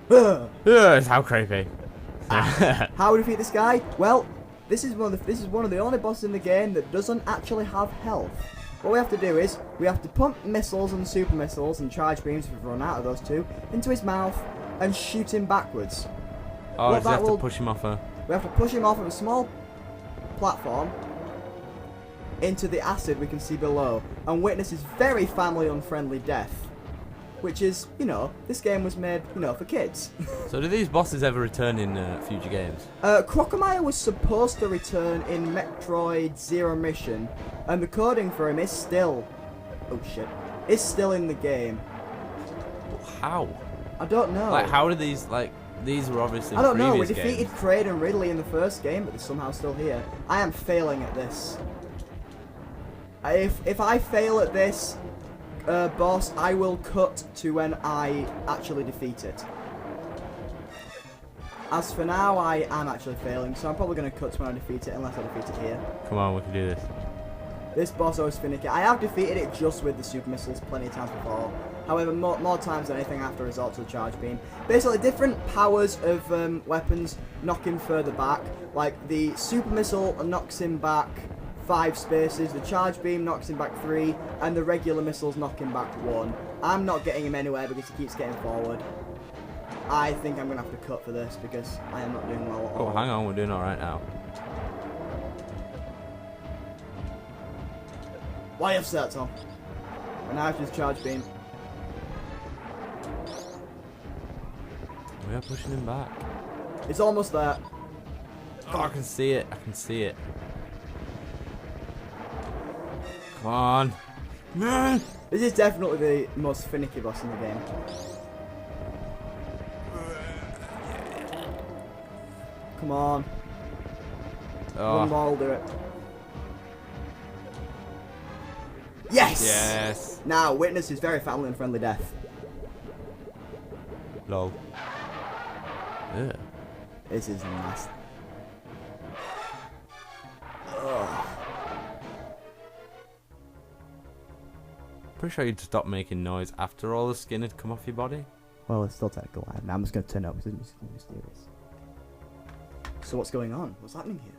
It's how creepy. How we defeat this guy? Well, this is one of the only bosses in the game that doesn't actually have health. What we have to do is we have to pump missiles and super missiles and charge beams if we run out of those two into his mouth and shoot him backwards. Oh, does he have to push him off a... We have to push him off of a small platform into the acid we can see below and witness his very family unfriendly death. Which is, you know, this game was made, you know, for kids. So do these bosses ever return in future games? Crocomire was supposed to return in Metroid Zero Mission, and the coding for him is still... Oh shit. Is still in the game. How? I don't know. Like, how did these, like... These were obviously I don't know, we previous defeated games. Kraid and Ridley in the first game, but they're somehow still here. I am failing at this. If I fail at this boss, I will cut to when I actually defeat it. As for now, I am actually failing, so I'm probably going to cut to when I defeat it, unless I defeat it here. Come on, we can do this. This boss always finicky. I have defeated it just with the super missiles plenty of times before. However, more times than anything after resort to the charge beam. Basically, different powers of weapons knock him further back. Like, the super missile knocks him back 5 spaces, the charge beam knocks him back 3, and the regular missiles knock him back 1. I'm not getting him anywhere because he keeps getting forward. I think I'm going to have to cut for this because I am not doing well at all. Oh, hang on, we're doing alright now. Why have set, Tom? And now I have to use charge beam. We are pushing him back. It's almost there. Oh, I can see it. I can see it. Come on. Man. This is definitely the most finicky boss in the game. Come on. Oh. One more will do it. Yes! Yes. Now, witness his very family and friendly death. Lol. Yeah. This is nasty. Ugh. Pretty sure you'd stop making noise after all the skin had come off your body. Well, it's still technically alive. Now I'm just going to turn it up because it's mysterious. So what's going on? What's happening here?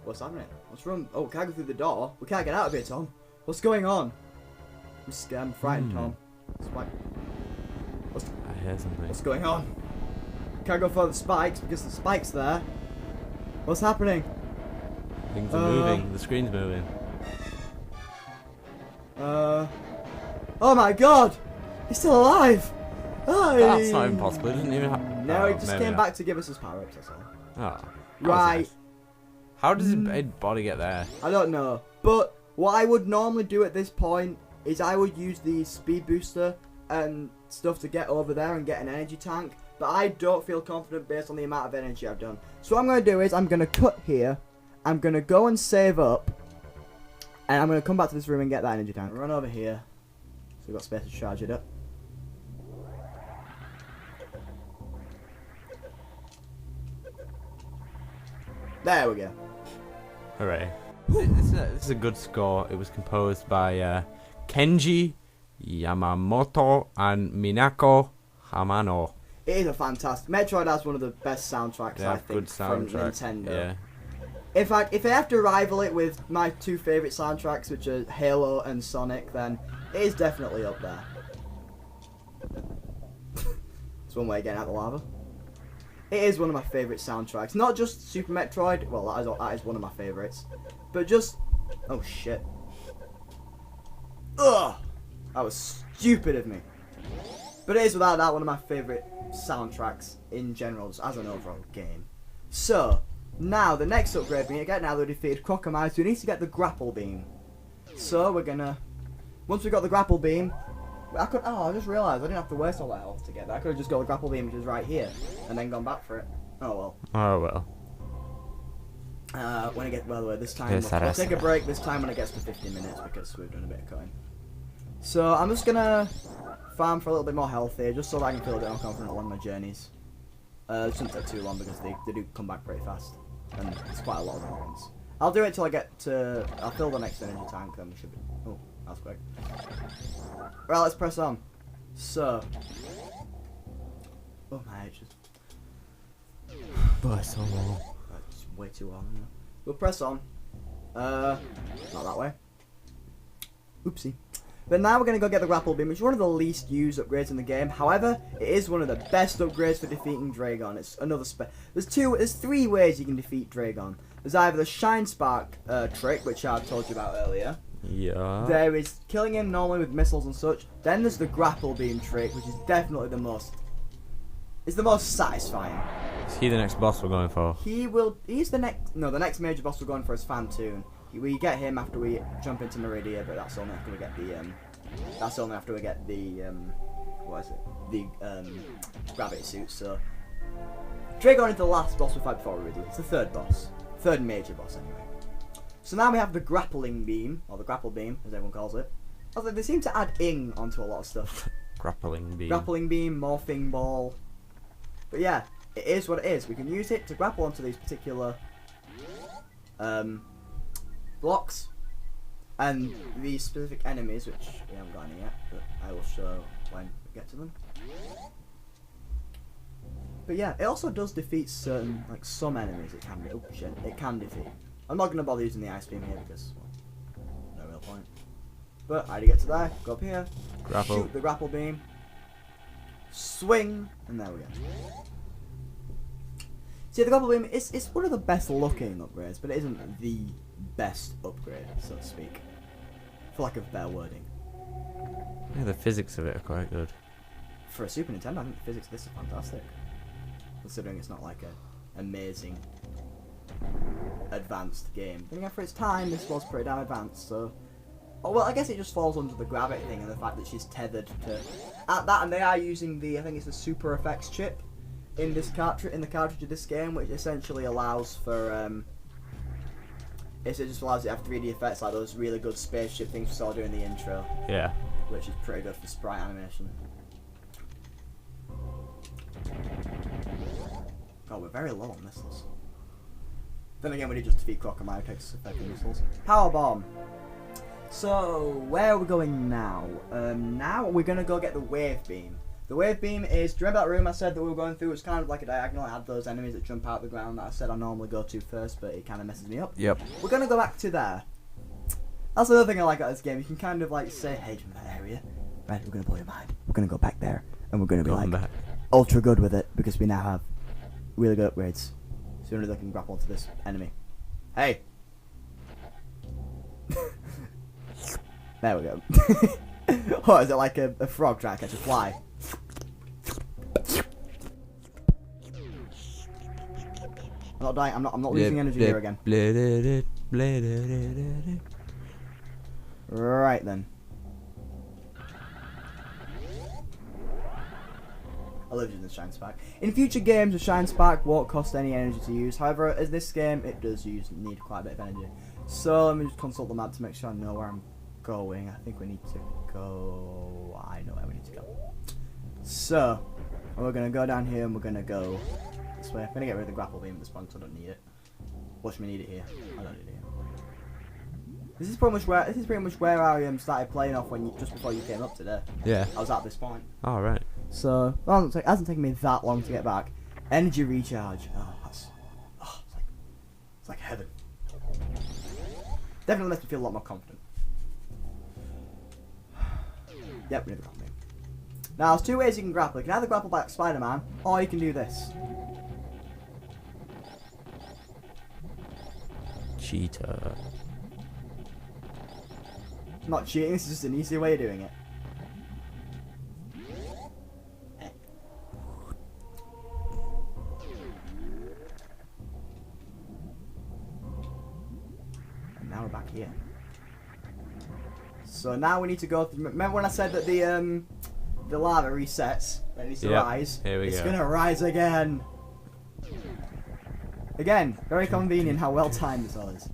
What's happening? What's wrong? Oh, we can't go through the door. We can't get out of here, Tom. What's going on? I'm scared. I'm frightened, Tom. I hear something. What's going on? Can't go for the spikes because the spike's there. What's happening? Things are moving. The screen's moving. Oh my God! He's still alive! That's not impossible. It doesn't even have... No, he just came back to give us his power-ups, that's all. Oh. Right. How does his body get there? I don't know. But what I would normally do at this point is I would use the speed booster and stuff to get over there and get an energy tank. But I don't feel confident based on the amount of energy I've done. So what I'm going to do is I'm going to cut here. I'm going to go and save up. And I'm going to come back to this room and get that energy tank. Run over here. So we've got space to charge it up. There we go. Hooray. This is a good score. It was composed by Kenji Yamamoto and Minako Hamano. It is a fantastic... Metroid has one of the best soundtracks, I think, from Nintendo. Yeah. In fact, if I have to rival it with my 2 favourite soundtracks, which are Halo and Sonic, then it is definitely up there. It's one way of getting out of the lava. It is one of my favourite soundtracks. Not just Super Metroid, well, that is one of my favourites. But just... Oh, shit. Ugh! That was stupid of me. But it is, without that, one of my favourite soundtracks in general, just as an overall game. So... Now, the next upgrade we need to get now that we defeated Crocomire, so we need to get the grapple beam. So, we're gonna... Once we got the grapple beam... I just realised I didn't have to waste all that health to get that. I could have just got the grapple beam, which is right here, and then gone back for it. Oh well. Oh well. When I get... By the way, this time... We'll take a break this time when it gets to 15 minutes, because we've done a bit of cutting. So, I'm just gonna farm for a little bit more health here, just so that I can feel a bit more confident along my journeys. It shouldn't take too long, because they do come back pretty fast. And it's quite a lot of ones. I'll do it till I get to... I'll fill the next energy tank, then we should be... Oh, that's quick. Right, let's press on. So... Oh my, it's just... But it's so long. That's way too long. Isn't it? We'll press on. Not that way. Oopsie. But now we're going to go get the grapple beam, which is one of the least used upgrades in the game. However, it is one of the best upgrades for defeating Dragon. It's another there's three ways you can defeat Dragon. There's either the Shine Spark trick, which I've told you about earlier. Yeah. There is killing him normally with missiles and such. Then there's the grapple beam trick, which is definitely the most... It's the most satisfying. Is he the next boss we're going for? He's the next... No, the next major boss we're going for is Phantoon. We get him after we jump into Meridia, but that's only after we get the... That's only after we get the... What is it? The gravity suit, so... Dragon is the last boss we fight before Ridley. It's the third boss. Third major boss, anyway. So now we have the grappling beam, or the grapple beam, as everyone calls it. Also, they seem to add ing onto a lot of stuff. Grappling beam. Grappling beam, morphing ball. But yeah, it is what it is. We can use it to grapple onto these particular blocks and these specific enemies, which we haven't got any yet, but I will show when we get to them. But yeah, it also does defeat certain, like some enemies. It can defeat. I'm not going to bother using the ice beam here because, well, no real point. But I had to get to there, go up here, Grapple. shoot the grapple beam, swing, and there we go. See, the grapple beam it's one of the best looking upgrades, but it isn't the best upgrade, so to speak. For lack of better wording. Yeah, the physics of it are quite good. For a Super Nintendo, I think the physics of this is fantastic. Considering it's not like a amazing advanced game. But again, for its time, this was pretty damn advanced, so... Oh, well, I guess it just falls under the gravity thing and the fact that she's tethered to... At that, and they are using the, I think it's the Super Effects chip in this cartridge, in the cartridge of this game, which essentially allows for, it just allows you to have 3D effects like those really good spaceship things we saw during the intro. Yeah. Which is pretty good for sprite animation. God, we're very low on missiles. Then again, we did just defeat Crocomire, takes effective missiles. Power bomb. So, where are we going now? Now we're gonna go get the wave beam. The wave beam is, do you remember that room I said that we were going through? It's kind of like a diagonal. It had those enemies that jump out the ground that I said I normally go to first, but it kind of messes me up. Yep. We're gonna go back to there. That's another thing I like about this game. You can kind of like say, hey, do you remember that area? Right, we're gonna blow your mind. We're gonna go back there, and we're gonna be like back. ultra good with it because we now have really good upgrades. Sooner they can grapple to this enemy. Hey. There we go. Oh, is it like a frog trying to catch a fly? I'm not dying. I'm not losing energy here again. Right then. I love using the Shine Spark. In future games, the Shine Spark won't cost any energy to use. However, as this game, it does need quite a bit of energy. So let me just consult the map to make sure I know where I'm going. I think we need to go... I know where we need to go. So, we're going to go down here and we're going to go this way. I'm going to get rid of the grapple beam at this point because I don't need it. Watch me need it here. I don't need it here. This is pretty much where I started playing off just before you came up today. Yeah. I was at this point. All right. So, well, it hasn't taken me that long to get back. Energy recharge. Oh, it's like heaven. Definitely makes me feel a lot more confident. Yep, we need the grapple. Now, there's two ways you can grapple. You can either grapple like Spider-Man, or you can do this. Cheater. Not cheating, this is just an easy way of doing it. And now we're back here. So now we need to go through, remember when I said that the lava resets when it needs to rise? Here we it's go. gonna rise again. Again, very convenient how well timed this all is.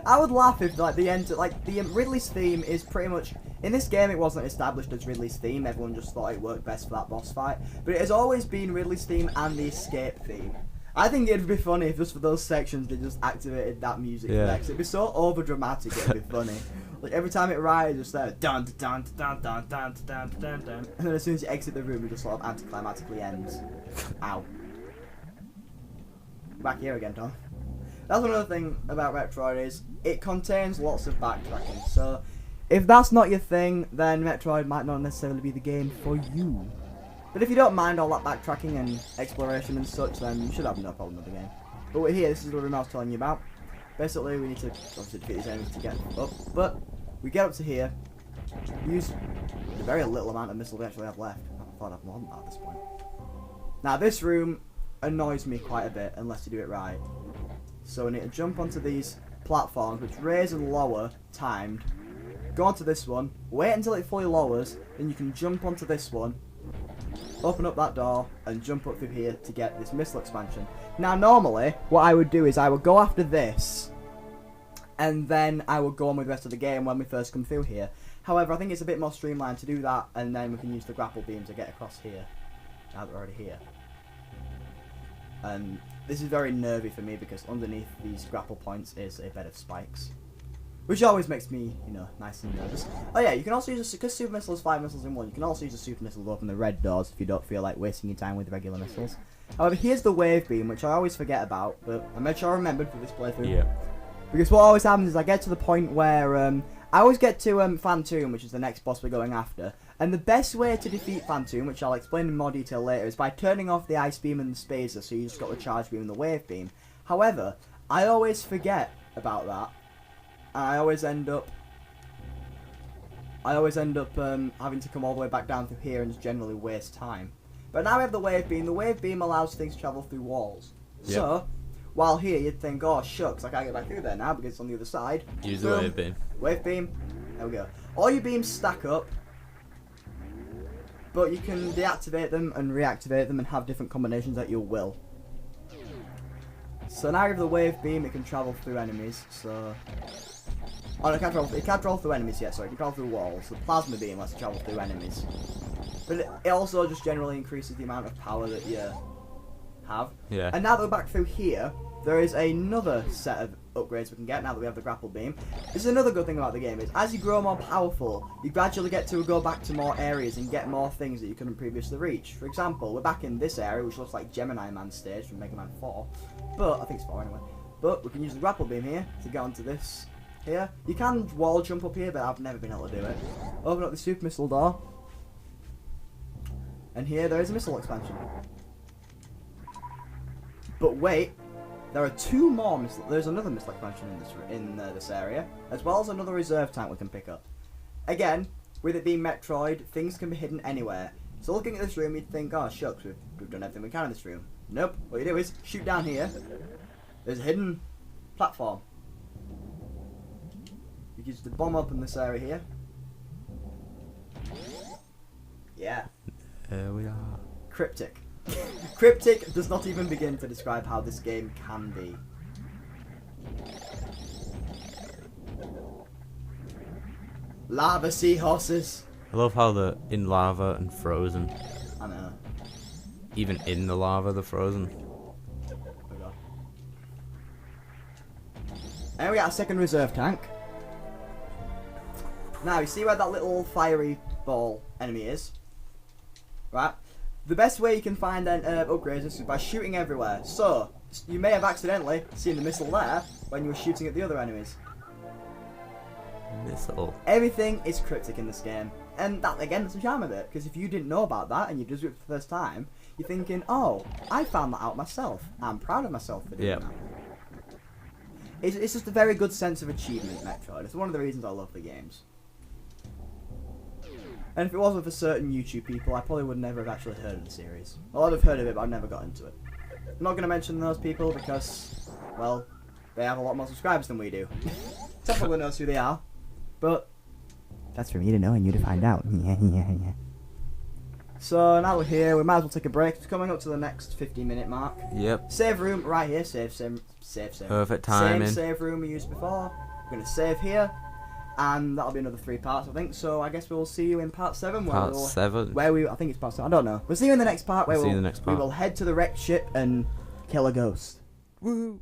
I would laugh if the Ridley's theme is pretty much in this game. It wasn't established as Ridley's theme. Everyone just thought it worked best for that boss fight. But it has always been Ridley's theme and the escape theme. I think it'd be funny if just for those sections they just activated that music next. It'd be so over dramatic. It'd be funny. Like every time it rides, it's there dun dun dun dun dun dun dun dun, and then as soon as you exit the room, it just sort of anticlimactically ends. Ow. Back here again, Tom. That's another thing about Metroid is it contains lots of backtracking. So if that's not your thing, then Metroid might not necessarily be the game for you. But if you don't mind all that backtracking and exploration and such, then you should have no problem with the game. But we're here, this is the room I was telling you about. Basically, we need to obviously defeat these enemies to get up, but we get up to here, use the very little amount of missiles we actually have left. I thought I'd more than that at this point. Now, this room annoys me quite a bit unless you do it right. So we need to jump onto these platforms, which raise and lower, timed. Go onto this one, wait until it fully lowers, then you can jump onto this one, open up that door and jump up through here to get this missile expansion. Now normally what I would do is I would go after this and then I would go on with the rest of the game when we first come through here. However, I think it's a bit more streamlined to do that, and then we can use the grapple beam to get across here now that we're already here. And this is very nervy for me because underneath these grapple points is a bed of spikes, which always makes me, you know, nice and nervous. Oh yeah, you can also use because super missile is 5 missiles in one. You can also use a super missile to open the red doors if you don't feel like wasting your time with regular missiles. However, here's the wave beam, which I always forget about, but I made sure I remembered for this playthrough. Yeah. Because what always happens is I get to the point where I always get to Phantom, which is the next boss we're going after, and the best way to defeat Phantom, which I'll explain in more detail later, is by turning off the ice beam and the spacer, so you just got the charge beam and the wave beam. However, I always forget about that. I always end up having to come all the way back down through here and just generally waste time. But now we have the wave beam. The wave beam allows things to travel through walls. Yep. So, while here you'd think, oh shucks, I can't get back through there now because it's on the other side. Use the wave beam. Wave beam. There we go. All your beams stack up, but you can deactivate them and reactivate them and have different combinations at your will. So now you have the wave beam, it can travel through enemies, so... Oh, no, it can't travel through enemies yet, sorry, it can travel through walls. The plasma beam lets it travel through enemies. But it also just generally increases the amount of power that you have. Yeah. And now that we're back through here, there is another set of upgrades we can get now that we have the grapple beam. This is another good thing about the game, is as you grow more powerful, you gradually get to go back to more areas and get more things that you couldn't previously reach. For example, we're back in this area, which looks like Gemini Man's stage from Mega Man 4. But, I think it's 4 anyway. But we can use the grapple beam here to get onto this here. You can wall jump up here, but I've never been able to do it. Open up the super missile door. And here there is a missile expansion. But wait, there are 2 more missiles. There's another missile expansion in this area, as well as another reserve tank we can pick up. Again, with it being Metroid, things can be hidden anywhere. So looking at this room, you'd think, oh shucks, we've done everything we can in this room. Nope. What you do is shoot down here. There's a hidden platform. You can use the bomb up in this area here. Yeah. There we are. Cryptic. Cryptic does not even begin to describe how this game can be. Lava seahorses. I love how they're in lava and frozen. I know. Even in the lava, they're frozen. Oh god. And we got a second reserve tank. Now, you see where that little fiery ball enemy is? Right? The best way you can find upgrades is by shooting everywhere. So, you may have accidentally seen the missile there when you were shooting at the other enemies. Missile. Everything is cryptic in this game. And that, again, that's the charm of it. Because if you didn't know about that and you just do it for the first time, you're thinking, oh, I found that out myself. I'm proud of myself for doing that. It's just a very good sense of achievement, Metroid. It's one of the reasons I love the games. And if it wasn't for certain YouTube people, I probably would never have actually heard of the series. Well, I'd have heard of it, but I've never got into it. I'm not going to mention those people because, well, they have a lot more subscribers than we do. Some people knows who they are, but that's for me to know and you to find out. So now we're here, we might as well take a break. It's coming up to the next 50-minute mark. Yep. Save room right here. Save. Perfect timing. Same save room we used before. We're going to save here. And that'll be another 3 parts, I think. So I guess we'll see you in part 7. Part 7. I think it's part 7. I don't know. We'll see you in the next part where we will head to the wrecked ship and kill a ghost. Woo!